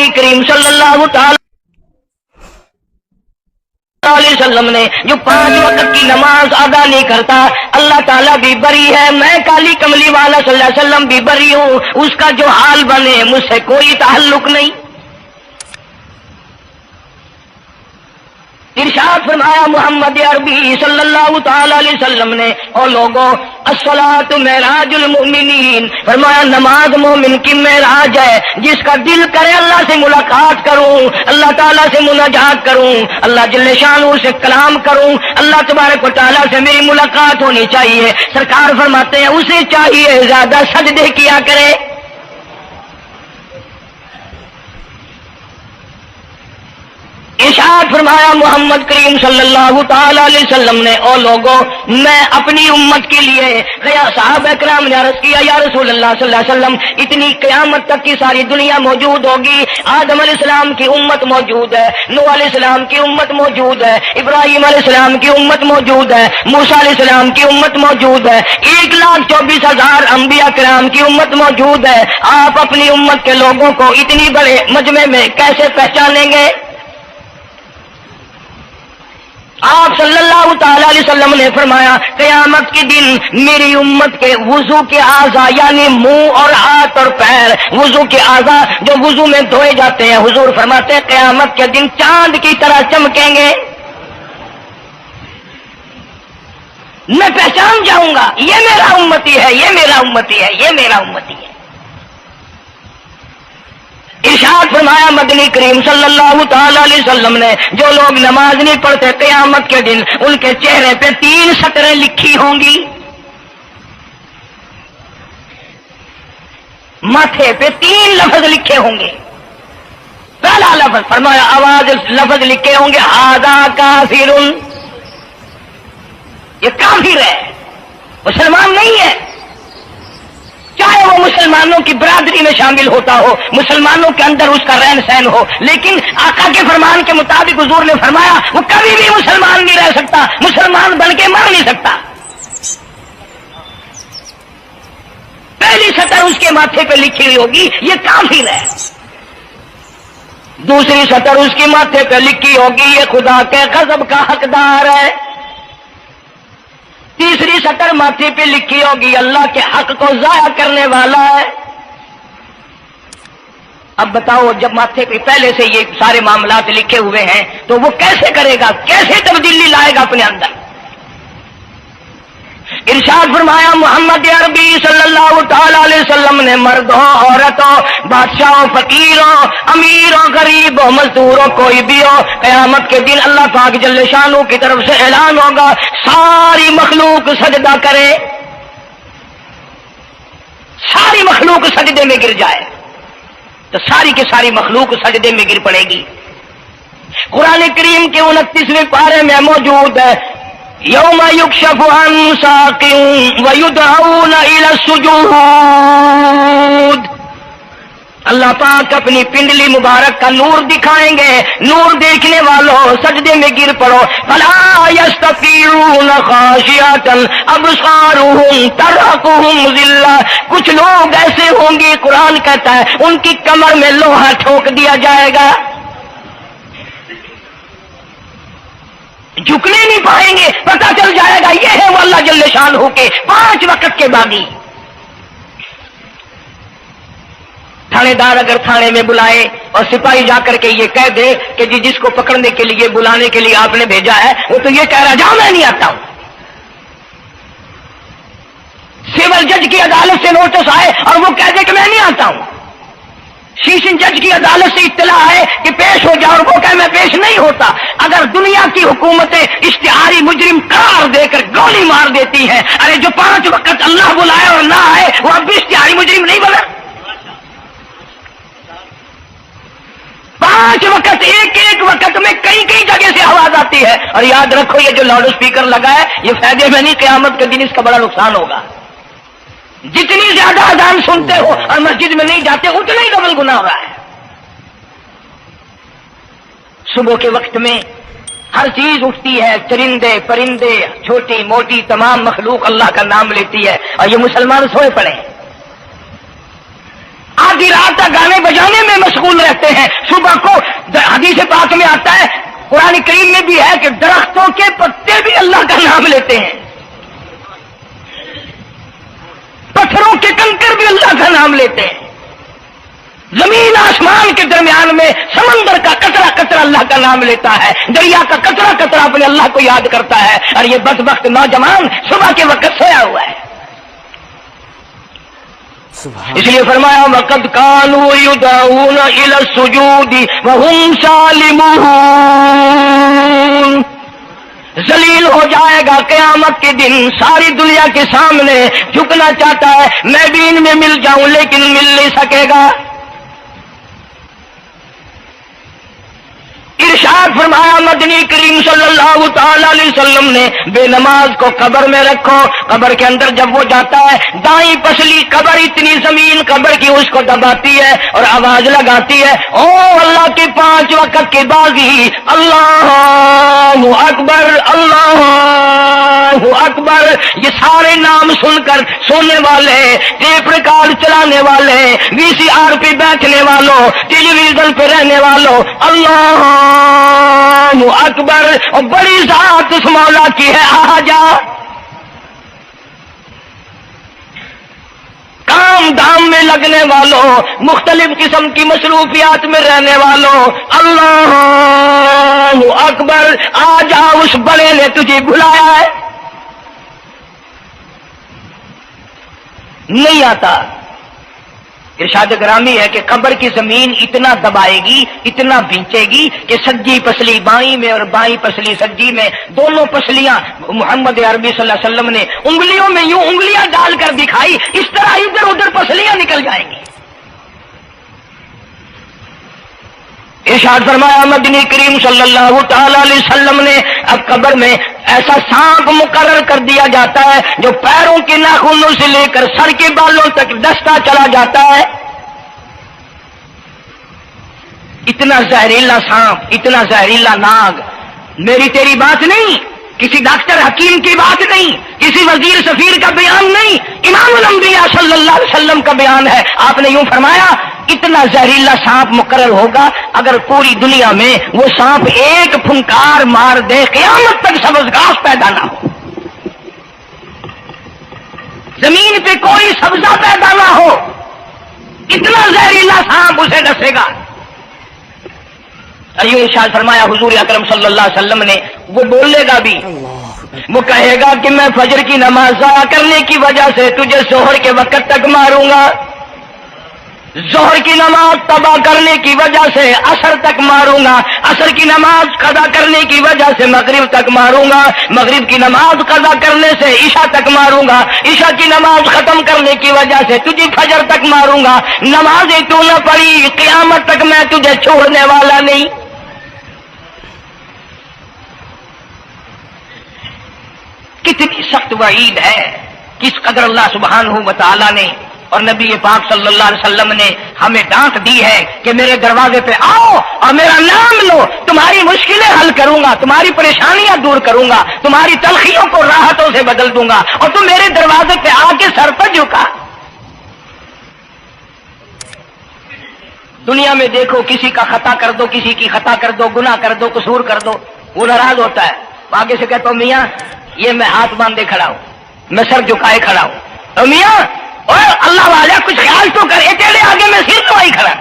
نبی کریم صلی اللہ تعالی علیہ وسلم نے جو 5 وقت کی نماز ادا نہیں کرتا، اللہ تعالیٰ بھی بری ہے، میں کالی کملی والا صلی اللہ علیہ وسلم بھی بری ہوں، اس کا جو حال بنے مجھ سے کوئی تعلق نہیں۔ ارشاد فرمایا محمد عربی صلی اللہ تعالی علیہ وسلم نے، او لوگوں الصلاۃ معراج المؤمنین، فرمایا نماز مومن کی معراج ہے، جس کا دل کرے اللہ سے ملاقات کروں، اللہ تعالیٰ سے مناجات کروں، اللہ جل شانہ سے کلام کروں، اللہ تبارک و تعالیٰ سے میری ملاقات ہونی چاہیے۔ سرکار فرماتے ہیں اسے چاہیے زیادہ سجدے کیا کرے۔ ارشاد فرمایا محمد کریم صلی اللہ تعالی علیہ وسلم نے، او لوگوں میں اپنی امت کے لیے، صحابہ کرام نے عرض کیا یا رسول اللہ صلی اللہ علیہ وسلم اتنی قیامت تک کی ساری دنیا موجود ہوگی، آدم علیہ السلام کی امت موجود ہے، نوح علیہ السلام کی امت موجود ہے، ابراہیم علیہ السلام کی امت موجود ہے، موسیٰ علیہ السلام کی امت موجود ہے، 1,24,000 انبیاء کرام کی امت موجود ہے، آپ اپنی امت کے لوگوں کو اتنی بڑے مجمع میں کیسے پہچانیں گے؟ آپ صلی اللہ تعالی علیہ وسلم نے فرمایا قیامت کے دن میری امت کے وضو کے اعضاء یعنی منہ اور ہاتھ اور پیر، وضو کے اعضاء جو وضو میں دھوئے جاتے ہیں، حضور فرماتے ہیں قیامت کے دن چاند کی طرح چمکیں گے، میں پہچان جاؤں گا یہ میرا امتی ہے، یہ میرا امتی ہے، یہ میرا امتی ہے۔ ارشاد فرمایا مدنی کریم صلی اللہ تعالی علیہ وسلم نے جو لوگ نماز نہیں پڑھتے قیامت کے دن ان کے چہرے پہ 3 سطریں لکھی ہوں گی، ماتھے پہ 3 لفظ لکھے ہوں گے۔ پہلا لفظ فرمایا آواز لفظ لکھے ہوں گے ھذا کافر، یہ کافر ہے، مسلمان نہیں ہے، چاہے وہ مسلمانوں کی برادری میں شامل ہوتا ہو، مسلمانوں کے اندر اس کا رہن سہن ہو، لیکن آقا کے فرمان کے مطابق حضور نے فرمایا وہ کبھی بھی مسلمان نہیں رہ سکتا، مسلمان بن کے مر نہیں سکتا۔ پہلی سطر اس کے ماتھے پہ لکھی ہوئی ہوگی یہ کافر ہے، دوسری سطر اس کے ماتھے پہ لکھی ہوگی یہ خدا کے غضب کا حقدار ہے، تیسری سطر ماتھے پہ لکھی ہوگی اللہ کے حق کو ضائع کرنے والا ہے۔ اب بتاؤ جب ماتھے پہ پہلے سے یہ سارے معاملات لکھے ہوئے ہیں تو وہ کیسے کرے گا، کیسے تبدیلی لائے گا اپنے اندر؟ ارشاد فرمایا محمد عربی صلی اللہ تعالی علیہ وسلم نے مردوں عورتوں بادشاہوں فقیروں امیروں غریبوں مزدوروں کوئی بھی ہو، قیامت کے دن اللہ پاک جل شانہ کی طرف سے اعلان ہوگا ساری مخلوق سجدہ کرے، ساری مخلوق سجدے میں گر جائے تو ساری کی ساری مخلوق سجدے میں گر پڑے گی۔ قرآن کریم کے 29ویں پارے میں موجود ہے یوم یکشف عن ساق ویدعون الی السجود، اللہ پاک اپنی پنڈلی مبارک کا نور دکھائیں گے، نور دیکھنے والوں سجدے میں گر پڑو، فلا یستطیعون خاشعۃ ابصارهم ترهقهم ذلہ، کچھ لوگ ایسے ہوں گے قرآن کہتا ہے ان کی کمر میں لوہا ٹھوک دیا جائے گا، جھکنے نہیں پائیں گے، پتہ چل جائے گا یہ ہے وہ اللہ جل شانہ کے 5 وقت کے باغی۔ تھانے دار اگر تھانے میں بلائے اور سپاہی جا کر کے یہ کہہ دے کہ جی جس کو پکڑنے کے لیے بلانے کے لیے آپ نے بھیجا ہے وہ تو یہ کہہ رہا جاؤ میں نہیں آتا ہوں، سول جج کی عدالت سے نوٹس آئے اور وہ کہہ دے کہ میں نہیں آتا ہوں، سیشن جج کی عدالت سے اطلاع ہے کہ پیش ہو جاؤ اور وہ کہے میں پیش نہیں ہوتا، اگر دنیا کی حکومتیں اشتہاری مجرم قرار دے کر گولی مار دیتی ہیں، ارے جو 5 وقت اللہ بلائے اور نہ آئے وہ اب بھی اشتہاری مجرم نہیں بنا؟ 5 وقت ایک وقت میں کئی جگہ سے آواز آتی ہے، اور یاد رکھو یہ جو لاؤڈ اسپیکر لگا ہے یہ فائدے میں نہیں، قیامت کے دن اس کا بڑا نقصان ہوگا، جتنی زیادہ اذان سنتے ہو اور مسجد میں نہیں جاتے اتنا ہی ڈبل گناہ ہو رہا ہے۔ صبح کے وقت میں ہر چیز اٹھتی ہے، چرندے پرندے چھوٹی موٹی تمام مخلوق اللہ کا نام لیتی ہے، اور یہ مسلمان سوئے پڑے ہیں، آدھی رات تک گانے بجانے میں مشغول رہتے ہیں صبح کو حدیث پاک میں آتا ہے، قرآن کریم میں بھی ہے کہ درختوں کے پتے بھی اللہ کا نام لیتے ہیں، پتھروں کے کنکر بھی اللہ کا نام لیتے ہیں، زمین آسمان کے درمیان میں سمندر کا قطرہ قطرہ اللہ کا نام لیتا ہے، دریا کا قطرہ قطرہ اپنے اللہ کو یاد کرتا ہے، اور یہ بدبخت نوجوان صبح کے وقت سویا ہوا ہے۔ اس لیے فرمایا وَقَدْ كَانُوا يُدْعَوْنَ إِلَى السُّجُودِ وَهُمْ سَالِمُونَ۔ ذلیل ہو جائے گا قیامت کے دن، ساری دنیا کے سامنے جھکنا چاہتا ہے، میں بھی ان میں مل جاؤں لیکن مل نہیں سکے گا۔ ارشاد فرمایا مدنی کریم صلی اللہ تعالی علیہ وسلم نے، بے نماز کو قبر میں رکھو، قبر کے اندر جب وہ جاتا ہے دائیں پسلی قبر اتنی زمین قبر کی اس کو دباتی ہے اور آواز لگاتی ہے، او اللہ کی 5 وقت کی بازی، اللہ اکبر اللہ اکبر۔ یہ سارے نام سن کر سونے والے، ٹیپ ریکارڈ چلانے والے، VCR پہ بیٹھنے والوں، ٹیلی ویژن پہ رہنے والوں، اللہ اکبر، اور بڑی ذات اس مولا کی ہے، آ جا۔ کام دھام میں لگنے والوں، مختلف قسم کی مصروفیات میں رہنے والوں، اللہ اکبر، آ جا، اس بڑے نے تجھے بلایا ہے، نہیں آتا۔ ارشاد گرامی ہے کہ قبر کی زمین اتنا دبائے گی، اتنا بھینچے گی کہ سجی پسلی بائیں میں اور بائیں پسلی سجی میں، دونوں پسلیاں محمد عربی صلی اللہ علیہ وسلم نے انگلیوں میں یوں انگلیاں ڈال کر دکھائی، اس طرح ادھر ادھر پسلیاں نکل جائیں گی۔ ارشاد فرمایا مدنی کریم صلی اللہ تعالی علیہ وسلم نے، اب قبر میں ایسا سانپ مقرر کر دیا جاتا ہے جو پیروں کے ناخنوں سے لے کر سر کے بالوں تک ڈستا چلا جاتا ہے۔ اتنا زہریلا سانپ، اتنا زہریلا ناگ، میری تیری بات نہیں، کسی ڈاکٹر حکیم کی بات نہیں، کسی وزیر سفیر کا بیان نہیں، امام الانبیاء صلی اللہ علیہ وسلم کا بیان ہے۔ آپ نے یوں فرمایا اتنا زہریلا سانپ مقرر ہوگا، اگر پوری دنیا میں وہ سانپ ایک پھنکار مار دے قیامت تک سبز گھاس پیدا نہ ہو، زمین پہ کوئی سبزہ پیدا نہ ہو، اتنا زہریلا سانپ اسے ڈسے گا۔ ایو ارشاد فرمایا حضور اکرم صلی اللہ علیہ وسلم نے، وہ بولے گا بھی، وہ کہے گا کہ میں فجر کی نماز ضائع کرنے کی وجہ سے تجھے ظہر کے وقت تک ماروں گا، ظہر کی نماز تباہ کرنے کی وجہ سے عصر تک ماروں گا، عصر کی نماز قضا کرنے کی وجہ سے مغرب تک ماروں گا، مغرب کی نماز قضا کرنے سے عشاء تک ماروں گا، عشاء کی نماز ختم کرنے کی وجہ سے تجھے فجر تک ماروں گا، نمازیں تو نہ پڑھی قیامت تک میں تجھے چھوڑنے والا نہیں۔ کتنی سخت وعید ہے، کس قدر اللہ سبحانہ و تعالیٰ نے اور نبی پاک صلی اللہ علیہ وسلم نے ہمیں ڈانٹ دی ہے کہ میرے دروازے پہ آؤ اور میرا نام لو، تمہاری مشکلیں حل کروں گا، تمہاری پریشانیاں دور کروں گا، تمہاری تلخیوں کو راحتوں سے بدل دوں گا، اور تم میرے دروازے پہ آ کے سر پر جھکا۔ دنیا میں دیکھو، کسی کا خطا کر دو، کسی کی خطا کر دو، گناہ کر دو، قصور کر دو، وہ ناراض ہوتا ہے، آگے سے کہتا ہوں میاں یہ میں ہاتھ باندھے کھڑا ہوں، میں سر جھکائے کھڑا ہوں، اور میاں اور اللہ والا کچھ خیال تو کرے، تیرے آگے میں سر نوائی کھڑا،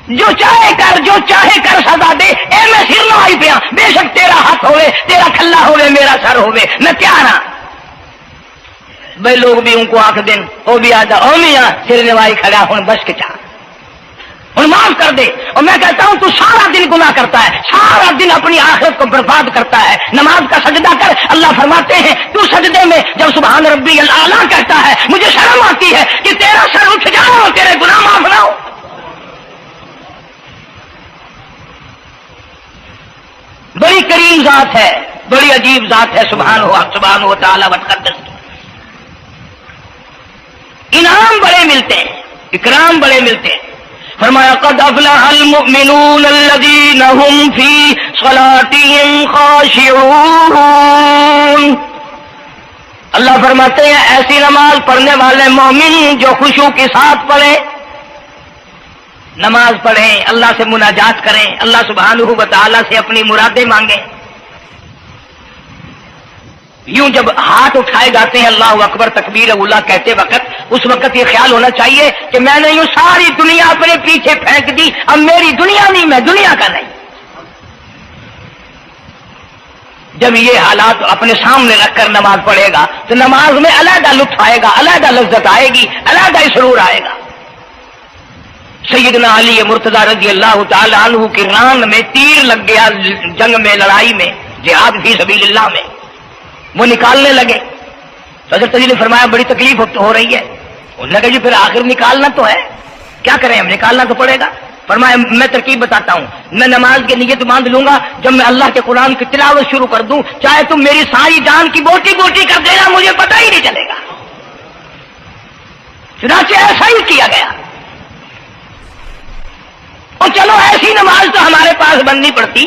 جو چاہے کر، جو چاہے کر سزا دے، اے میں سر نوائی پہ ہاں، بے شک تیرا ہاتھ ہوئے، تیرا کھلا ہوئے، میرا سر ہوئے، میں تیار ہاں۔ بھائی لوگ بھی ان کو آنکھ دیں، وہ بھی آتا او میاں سر نوائی کھڑا ہوں، بس کے چاہ اور معاف کر دے، اور میں کہتا ہوں تو سارا دن گناہ کرتا ہے، سارا دن اپنی آخرت کو برباد کرتا ہے، نماز کا سجدہ کر، اللہ فرماتے ہیں تو سجدے میں جب سبحان ربی الاعلیٰ کہتا ہے مجھے شرم آتی ہے کہ تیرا سر اٹھ جاؤ اور تیرے گناہ معاف نہ ہو۔ بڑی کریم ذات ہے، بڑی عجیب ذات ہے سبحانہ و تعالی وتقدس، انعام بڑے ملتے ہیں، اکرام بڑے ملتے ہیں۔ فرمایا قد افلح المؤمنون الذين هم في صلاتهم خاشعون، اللہ فرماتے ہیں ایسی نماز پڑھنے والے مومن جو خشوع کے ساتھ پڑھے، نماز پڑھیں، اللہ سے مناجات کریں، اللہ سبحانہ و تعالی سے اپنی مرادیں مانگیں۔ یوں جب ہاتھ اٹھائے جاتے ہیں اللہ اکبر تکبیر اولا کہتے وقت، اس وقت یہ خیال ہونا چاہیے کہ میں نے یوں ساری دنیا اپنے پیچھے پھینک دی، اب میری دنیا نہیں، میں دنیا کا نہیں۔ جب یہ حالات اپنے سامنے رکھ کر نماز پڑھے گا تو نماز میں علیحدہ لطف آئے گا، علیحدہ لذت آئے گی، علیحدہ سرور آئے گا۔ سیدنا علی مرتضی رضی اللہ تعالی عنہ کی ران میں تیر لگ گیا، جنگ میں، لڑائی میں، جہاد فی سبیل اللہ میں، وہ نکالنے لگے تو حضرت علی نے فرمایا بڑی تکلیف ہو رہی ہے۔ انہوں نے کہا جی پھر آخر نکالنا تو ہے، کیا کریں ہم، نکالنا تو پڑے گا۔ فرمایا میں ترکیب بتاتا ہوں، میں نماز کی نیت باندھ لوں گا، جب میں اللہ کے قرآن کی تلاوت شروع کر دوں، چاہے تم میری ساری جان کی بوٹی بوٹی کر دینا، مجھے پتہ ہی نہیں چلے گا۔ چنانچہ ایسا ہی کیا گیا۔ اور چلو ایسی نماز تو ہمارے پاس بننی پڑتی